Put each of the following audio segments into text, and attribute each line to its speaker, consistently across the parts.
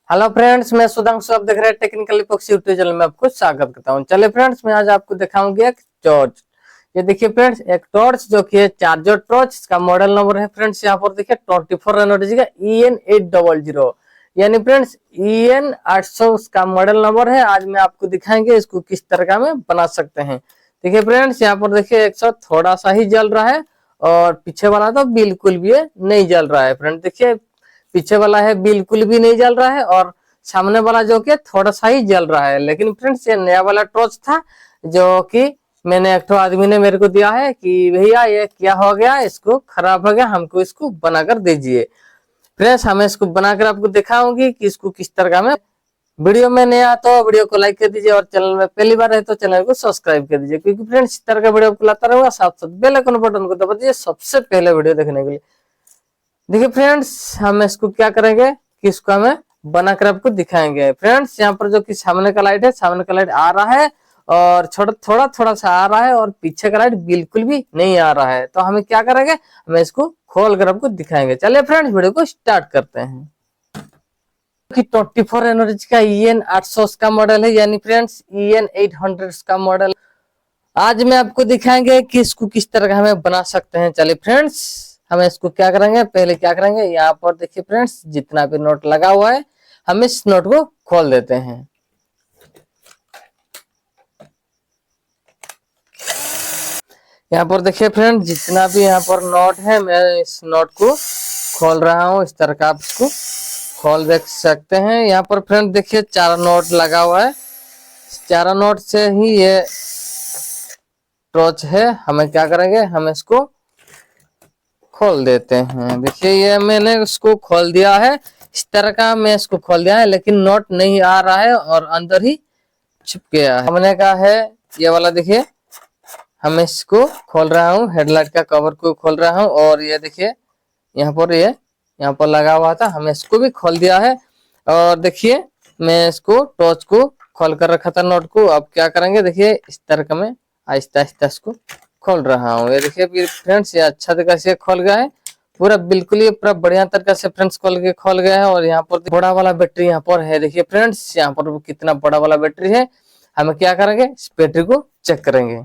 Speaker 1: Hello friends, मैं सुधांशु, आप देख रहे हैं टेक्निकल इपॉक्सी यूट्यूब चैनल में आपको स्वागत करता हूं। चलिए फ्रेंड्स, मैं आज आपको दिखाऊंगी एक टॉर्च। ये देखिए फ्रेंड्स, एक टॉर्च जो कि है चार्जर टॉर्च। इसका मॉडल नंबर है फ्रेंड्स यहाँ पर देखिए 24 एनर्जी का EN800, यानी फ्रेंड्स EN800 इसका मॉडल नंबर है। आज मैं आपको दिखाएंगे इसको किस तरह का में बना सकते हैं। देखिए फ्रेंड्स, यहाँ पर देखिए 100 थोड़ा सा ही जल रहा है और पीछे वाला तो बिल्कुल भी नहीं जल रहा है। फ्रेंड देखिए, पीछे वाला है बिल्कुल भी नहीं जल रहा है और सामने वाला जो कि थोड़ा सा ही जल रहा है। लेकिन फ्रेंड्स, ये नया वाला टॉर्च था जो कि मैंने एक आदमी ने मेरे को दिया है कि भैया ये क्या हो गया, इसको खराब हो गया, हमको इसको बनाकर दीजिए। फ्रेंड्स, हमें इसको बनाकर आपको दिखाऊंगी कि इसको किस तरह का। मैं वीडियो में नया तो वीडियो को लाइक कर दीजिए और चैनल में पहली बार है तो चैनल को सब्सक्राइब कर दीजिए, क्योंकि फ्रेंड्स इस तरह का वीडियो आपको लाता रहूंगा। साथ साथ बेल आइकन बटन को दबा दीजिए सबसे पहले वीडियो देखने के लिए। देखिए फ्रेंड्स, हम इसको क्या करेंगे कि इसको हमें बनाकर आपको दिखाएंगे। फ्रेंड्स, यहाँ पर जो कि सामने का लाइट है, सामने का लाइट आ रहा है और थोड़ा सा आ रहा है और पीछे का लाइट बिल्कुल भी नहीं आ रहा है। तो हमें क्या करेंगे, हमें इसको खोल कर आपको दिखाएंगे। चलिए फ्रेंड्स, वीडियो को स्टार्ट करते हैं। कि 24 एनर्जी का EN800 का मॉडल है, यानी फ्रेंड्स EN800 का मॉडल। आज मैं आपको दिखाएंगे कि इसको किस तरह का हमें बना सकते हैं। चलिए फ्रेंड्स, हम इसको क्या करेंगे, पहले क्या करेंगे, यहाँ पर देखिए फ्रेंड्स जितना भी नोट लगा हुआ है हम इस नोट को खोल देते हैं। यहाँ पर देखिए फ्रेंड्स, जितना भी यहाँ पर नोट है मैं इस नोट को खोल रहा हूँ। इस तरह का आप इसको खोल देख सकते हैं। यहाँ पर फ्रेंड देखिए 4 नोट लगा हुआ है। 4 नोट से ही ये टॉर्च है। हमें क्या करेंगे, हम इसको खोल देते हैं। देखिए ये मैंने इसको खोल दिया है, इस तरह का मैं इसको खोल दिया है, लेकिन नोट नहीं आ रहा है और अंदर ही छुप गया है। हमने कहा है ये वाला, देखिए हम इसको खोल रहा हूँ, हेडलाइट का कवर को खोल रहा हूँ और ये देखिए यहाँ पर ये यहाँ पर लगा हुआ था, हमने इसको भी खोल दिया है। और देखिए मैं इसको टॉर्च को खोल कर रखा था नोट को। अब क्या करेंगे, देखिए इस तरह का मैं आहिस्ता आहिस्ता इसको खोल रहा हूँ। ये देखिए फ्रेंड्स, ये अच्छा तरीके से खोल गया है पूरा, बिल्कुल ये पूरा बढ़िया तरीके से फ्रेंड्स खोल गया है। और यहाँ पर बड़ा वाला बैटरी यहाँ पर है। देखिए फ्रेंड्स, यहाँ पर कितना बड़ा वाला बैटरी है। हमें क्या करेंगे, इस बैटरी को चेक करेंगे।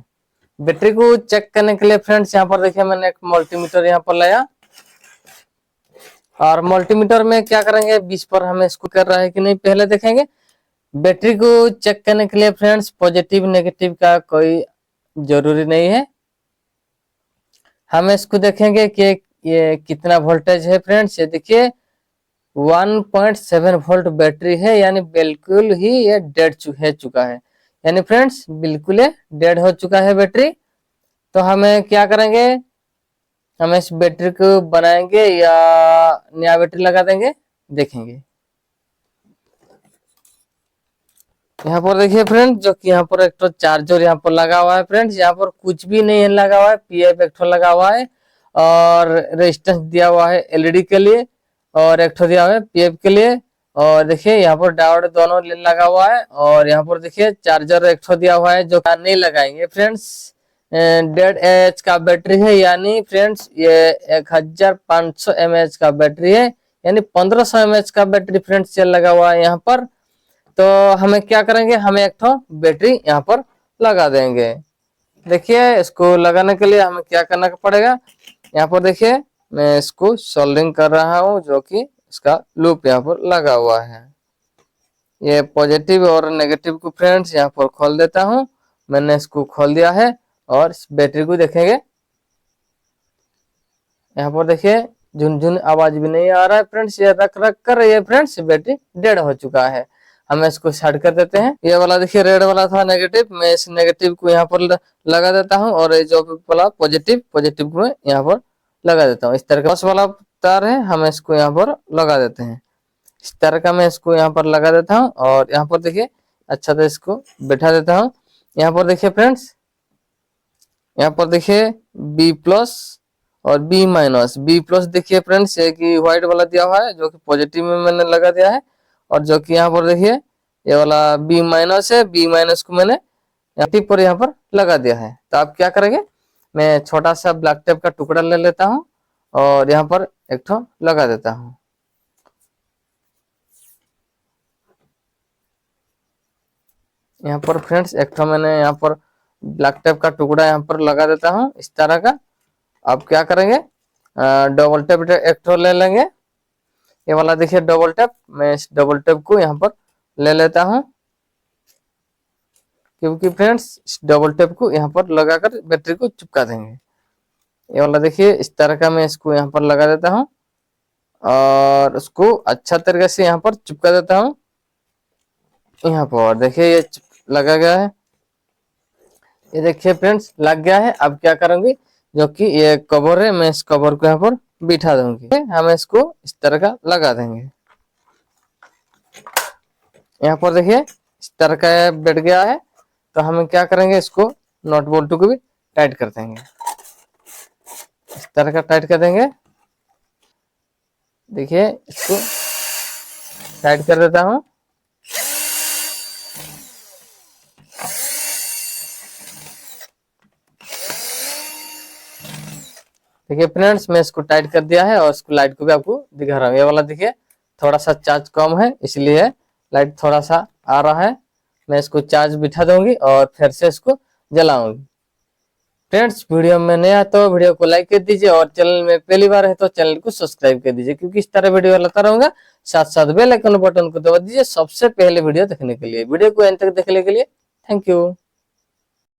Speaker 1: बैटरी को चेक करने के लिए फ्रेंड्स यहाँ पर देखिए मैंने एक मल्टीमीटर यहाँ पर लाया और मल्टीमीटर में क्या करेंगे, 20 पर हमें इसको कर रहा है कि नहीं पहले देखेंगे। बैटरी को चेक करने के लिए फ्रेंड्स पॉजिटिव नेगेटिव का कोई जरूरी नहीं है। हम इसको देखेंगे कि ये कितना वोल्टेज है। फ्रेंड्स ये देखिए 1.7 वोल्ट बैटरी है, यानी बिल्कुल ही ये डेड चुका है। यानी फ्रेंड्स बिल्कुल ये डेड हो चुका है बैटरी। तो हमें क्या करेंगे, हम इस बैटरी को बनाएंगे या नया बैटरी लगा देंगे, देखेंगे। यहाँ पर देखिए फ्रेंड, जो कि यहाँ पर एक तो चार्जर यहाँ पर लगा हुआ है। फ्रेंड्स यहाँ पर कुछ भी नहीं लगा हुआ है, पीएफ एक तो लगा हुआ है और रेजिस्टेंस दिया हुआ है एलईडी के लिए और एक तो दिया हुआ है पीएफ के लिए। और देखिए यहाँ पर डायोड दोनों लगा हुआ है और यहाँ पर देखिए चार्जर एक तो दिया हुआ है जो नहीं लगाएंगे। फ्रेंड्स 1.5 एच का बैटरी है, यानी फ्रेंड्स ये 1500 mAh का बैटरी है, यानी 1500 mAh का बैटरी फ्रेंड्स ये लगा हुआ है यहाँ पर। तो हमें क्या करेंगे, हमें एक तो बैटरी यहाँ पर लगा देंगे। देखिए इसको लगाने के लिए हमें क्या करना पड़ेगा, यहाँ पर देखिए मैं इसको सोल्डरिंग कर रहा हूँ, जो कि इसका लूप यहाँ पर लगा हुआ है। ये पॉजिटिव और नेगेटिव को फ्रेंड्स यहाँ पर खोल देता हूँ। मैंने इसको खोल दिया है और इस बैटरी को देखेंगे, यहाँ पर देखिए झुनझुन आवाज भी नहीं आ रहा है। फ्रेंड्स ये रख कर ये फ्रेंड्स बैटरी डेड हो चुका है। हम इसको साइड कर देते हैं। ये वाला देखिए रेड वाला था नेगेटिव, मैं इस नेगेटिव को यहाँ पर लगा देता हूँ और ये जो वाला पॉजिटिव को मैं यहाँ पर लगा देता हूँ। इस तरह का वाला तार है, हम इसको यहाँ पर लगा देते हैं। इस तरह का मैं इसको यहाँ पर लगा देता हूँ और यहाँ पर देखिए अच्छा से इसको बैठा देता हूँ। यहाँ पर देखिए फ्रेंड्स, यहाँ पर देखिए B+ और B-। देखिए फ्रेंड्स ये कि व्हाइट वाला दिया हुआ है, जो कि पॉजिटिव में मैंने लगा दिया है। और जो कि यहाँ पर देखिए ये वाला B- है, B- को मैंने टिप पर यहाँ पर लगा दिया है। तो आप क्या करेंगे, मैं छोटा सा ब्लैक टेप का टुकड़ा ले लेता हूँ और यहाँ पर एक ठो लगा देता हूँ। यहाँ पर फ्रेंड्स एक तो मैंने यहाँ पर ब्लैक टेप का टुकड़ा यहाँ पर लगा देता हूँ इस तरह का। अब क्या करेंगे, डबल टेप एक तो ले लेंगे, ये वाला देखिए डबल टेप, मैं इस डबल टेप को यहाँ पर ले लेता हूँ, क्योंकि फ्रेंड्स इस डबल टेप को यहाँ पर लगाकर बैटरी को चिपका देंगे। ये वाला देखिए इस तरह का मैं इसको यहाँ पर लगा देता हूँ और उसको अच्छा तरीके से यहाँ पर चिपका देता हूँ। यहाँ पर देखिए ये लगा गया है, ये देखिए फ्रेंड्स लग गया है। अब क्या करूंगी, जो कि ये कवर है, मैं इस कवर को यहाँ पर बिठा दूंगी, हम इसको इस तरह का लगा देंगे। यहाँ पर देखिए इस तरह का बैठ गया है, तो हम क्या करेंगे, इसको नॉट बोल्ट को भी टाइट कर देंगे, इस तरह का टाइट कर देंगे। देखिए इसको टाइट कर देता हूँ। देखिए फ्रेंड्स मैं इसको टाइट कर दिया है और इसको लाइट को भी आपको दिखा रहा हूँ। ये वाला देखिए थोड़ा सा चार्ज कम है, इसलिए लाइट थोड़ा सा आ रहा है। मैं इसको चार्ज बिठा दूंगी और फिर से इसको जलाऊंगी। फ्रेंड्स वीडियो में नया तो वीडियो को लाइक कर दीजिए और चैनल में पहली बार है तो चैनल को सब्सक्राइब कर दीजिए, क्योंकि इस तरह वीडियो लाता रहूंगा। साथ साथ बेल आइकन बटन को दबा दीजिए सबसे पहले वीडियो देखने के लिए। वीडियो को अंत तक देखने के लिए थैंक यू।